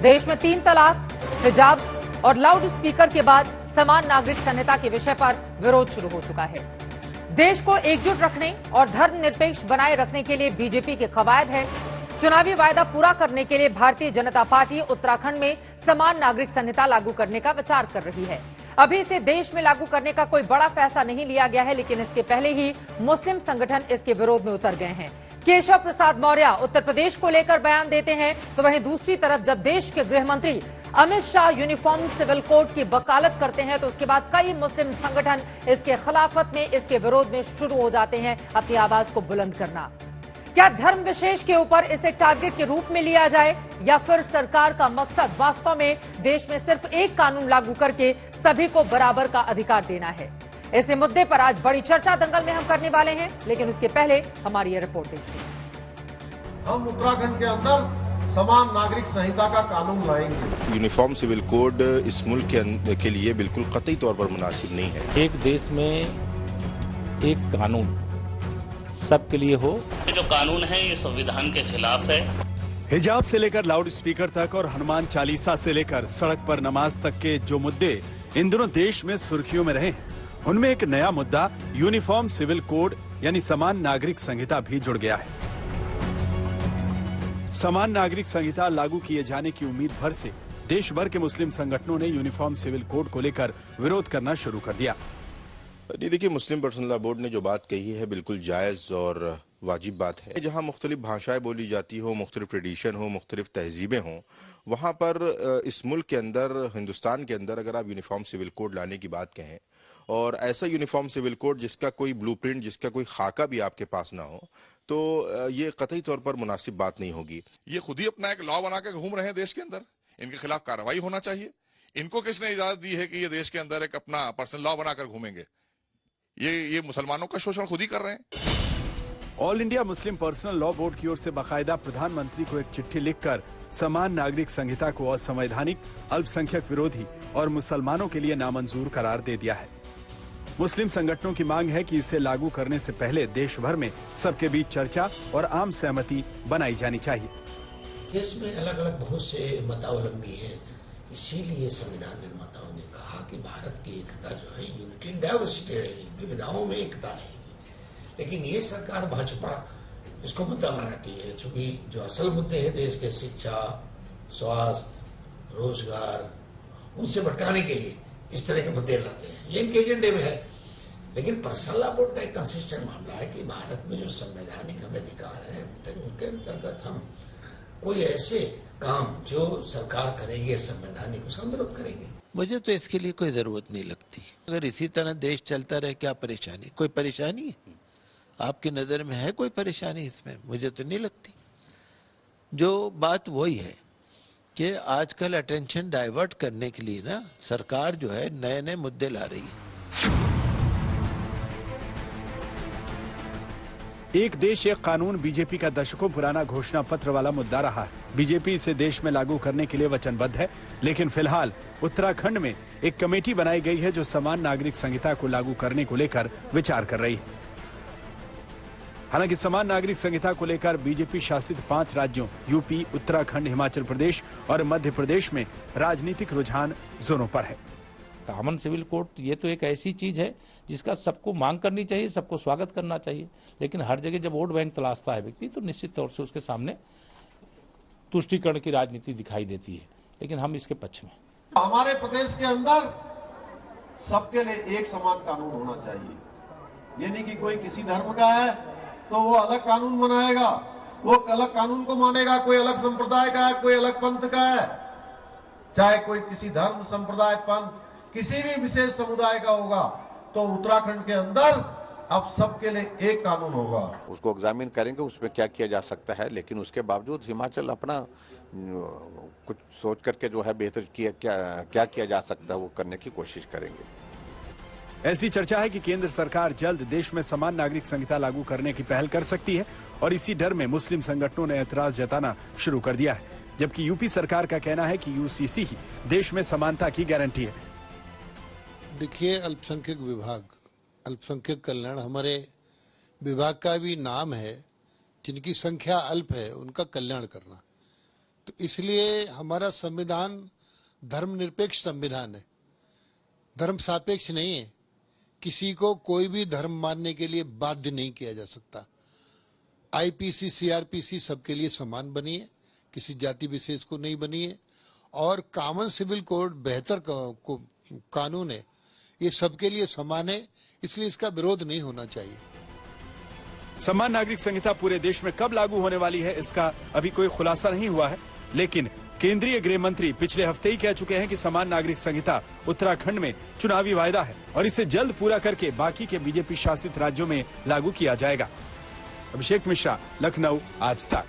देश में 3 तलाक, हिजाब और लाउड स्पीकर के बाद समान नागरिक संहिता के विषय पर विरोध शुरू हो चुका है। देश को एकजुट रखने और धर्मनिरपेक्ष बनाए रखने के लिए बीजेपी के कवायद है। चुनावी वायदा पूरा करने के लिए भारतीय जनता पार्टी उत्तराखंड में समान नागरिक संहिता लागू करने का विचार कर रही है। अभी इसे देश में लागू करने का कोई बड़ा फैसला नहीं लिया गया है, लेकिन इसके पहले ही मुस्लिम संगठन इसके विरोध में उतर गए हैं। केशव प्रसाद मौर्य उत्तर प्रदेश को लेकर बयान देते हैं, तो वहीं दूसरी तरफ जब देश के गृह मंत्री Amit Shah uniform civil code की वकालत करते हैं, तो उसके बाद कई मुस्लिम संगठन इसके खिलाफत में, इसके विरोध में शुरू हो जाते हैं अपनी आवाज को बुलंद करना। क्या धर्म विशेष के ऊपर इसे टारगेट के रूप में लिया जाए, या फिर सरकार का मकसद वास्तव में देश में सिर्फ एक कानून लागू करके सभी को बराबर का अधिकार देना है? ऐसे मुद्दे पर आज बड़ी चर्चा दंगल में हम करने वाले हैं, लेकिन उसके पहले हमारी ये रिपोर्ट देखिए। हम उत्तराखंड के अंदर समान नागरिक संहिता का कानून लाएंगे। यूनिफॉर्म सिविल कोड इस मुल्क के लिए बिल्कुल कतई तौर पर मुनासिब नहीं है। एक देश में एक कानून सबके लिए हो। जो कानून है ये संविधान के खिलाफ है। हिजाब से लेकर लाउड स्पीकर तक और हनुमान चालीसा से लेकर सड़क पर नमाज तक के जो मुद्दे इन दोनों देश में सुर्खियों में रहे हैं, उनमें एक नया मुद्दा यूनिफॉर्म सिविल कोड यानी समान नागरिक संहिता भी जुड़ गया है। समान नागरिक संहिता लागू किए जाने की उम्मीद भर से देश भर के मुस्लिम संगठनों ने यूनिफॉर्म सिविल कोड को लेकर विरोध करना शुरू कर दिया। नहीं, देखिए, मुस्लिम पर्सनल लॉ बोर्ड ने जो बात कही है बिल्कुल जायज और वाजिब बात है। जहां मुख्तलिफ भाषाएं बोली जाती हो, मुख्तलिफ ट्रेडिशन हो, मुख्तलिफ तहजीबें हों, वहां पर इस मुल्क के अंदर, हिंदुस्तान के अंदर अगर आप यूनिफॉर्म सिविल कोड लाने की बात कहें और ऐसा यूनिफॉर्म सिविल कोड जिसका कोई ब्लूप्रिंट, जिसका कोई खाका भी आपके पास ना हो, तो ये कतई तौर पर मुनासिब बात नहीं होगी। ये खुद ही अपना एक लॉ बना के घूम रहे हैं देश के अंदर, इनके खिलाफ कार्रवाई होना चाहिए। इनको किसने इजाजत दी है कि ये देश के अंदर एक अपना पर्सनल लॉ बनाकर घूमेंगे? ये मुसलमानों का शोषण खुद ही कर रहे हैं। All India Muslim personal law board की ओर से बाकायदा प्रधानमंत्री को एक चिट्ठी लिखकर समान नागरिक संहिता को असंवैधानिक, अल्पसंख्यक विरोधी और मुसलमानों के लिए नामंजूर करार दे दिया है। मुस्लिम संगठनों की मांग है कि इसे लागू करने से पहले देश भर में सबके बीच चर्चा और आम सहमति बनाई जानी चाहिए। देश में अलग अलग बहुत से मतावलंबी हैं, इसीलिए संविधान निर्माताओं ने कहा कि भारत की एकता जो है यूनिटी इन डाइवर्सिटी रहेगी, विविधताओं में एकता रहेगी। लेकिन ये सरकार भाजपा इसको मुद्दा बनाती है, चूंकि जो असल मुद्दे हैं देश के, शिक्षा, स्वास्थ्य, रोजगार, उनसे भटकाने के लिए इस तरह के मुद्दे लाते हैं। ये इनके एजेंडे में है। लेकिन पर्सनल लॉ बोर्ड का एक कंसिस्टेंट मामला है कि भारत में जो संवैधानिक हमें अधिकार है उनके अंतर्गत हम कोई ऐसे काम जो सरकार करेगी संवैधानिक, उसका विरोध करेंगे। मुझे तो इसके लिए कोई जरूरत नहीं लगती। अगर इसी तरह देश चलता रहे, क्या परेशानी? कोई परेशानी है आपकी नजर में? है कोई परेशानी इसमें? मुझे तो नहीं लगती। जो बात वही है कि आजकल अटेंशन डाइवर्ट करने के लिए ना सरकार जो है नए नए मुद्दे ला रही है। एक देश एक कानून बीजेपी का दशकों पुराना घोषणा पत्र वाला मुद्दा रहा है। बीजेपी इसे देश में लागू करने के लिए वचनबद्ध है, लेकिन फिलहाल उत्तराखंड में एक कमेटी बनाई गई है जो समान नागरिक संहिता को लागू करने को लेकर विचार कर रही है। हालांकि समान नागरिक संहिता को लेकर बीजेपी शासित 5 राज्यों यूपी, उत्तराखंड, हिमाचल प्रदेश और मध्य प्रदेश में राजनीतिक रुझान जोरों पर है। कॉमन सिविल कोड ये तो एक ऐसी चीज है जिसका सबको मांग करनी चाहिए, सबको स्वागत करना चाहिए। लेकिन हर जगह जब वोट बैंक तलाशता है व्यक्ति, तो निश्चित तौर से उसके सामने तुष्टीकरण की राजनीति दिखाई देती है। लेकिन हम इसके पक्ष में। हमारे प्रदेश के अंदर सबके लिए एक समान कानून होना चाहिए। यानी कि कोई किसी धर्म का है तो वो अलग कानून बनाएगा, वो अलग कानून को मानेगा। कोई अलग संप्रदाय का है, कोई अलग पंथ का है, चाहे कोई किसी धर्म, संप्रदाय, पंथ, किसी भी विशेष समुदाय का होगा, तो उत्तराखंड के अंदर अब सबके लिए एक कानून होगा। उसको एग्जामिन करेंगे उसमें क्या किया जा सकता है, लेकिन उसके बावजूद हिमाचल अपना कुछ सोच करके जो है बेहतर क्या किया जा सकता है वो करने की कोशिश करेंगे। ऐसी चर्चा है कि केंद्र सरकार जल्द देश में समान नागरिक संहिता लागू करने की पहल कर सकती है और इसी डर में मुस्लिम संगठनों ने ऐतराज जताना शुरू कर दिया है, जबकि यूपी सरकार का कहना है कि यूसीसी ही देश में समानता की गारंटी है। देखिए, अल्पसंख्यक विभाग, अल्पसंख्यक कल्याण हमारे विभाग का भी नाम है। जिनकी संख्या अल्प है उनका कल्याण करना। तो इसलिए हमारा संविधान धर्मनिरपेक्ष संविधान है, धर्म सापेक्ष नहीं है। किसी को कोई भी धर्म मानने के लिए बाध्य नहीं किया जा सकता। आईपीसी, सीआरपीसी सबके लिए समान बनी है, किसी जाति विशेष को नहीं बनी है। और कॉमन सिविल कोड बेहतर कानून है, ये सबके लिए समान है, इसलिए इसका विरोध नहीं होना चाहिए। समान नागरिक संहिता पूरे देश में कब लागू होने वाली है, इसका अभी कोई खुलासा नहीं हुआ है, लेकिन केंद्रीय गृह मंत्री पिछले हफ्ते ही कह चुके हैं कि समान नागरिक संहिता उत्तराखंड में चुनावी वायदा है और इसे जल्द पूरा करके बाकी के बीजेपी शासित राज्यों में लागू किया जाएगा। अभिषेक मिश्रा, लखनऊ, आज तक।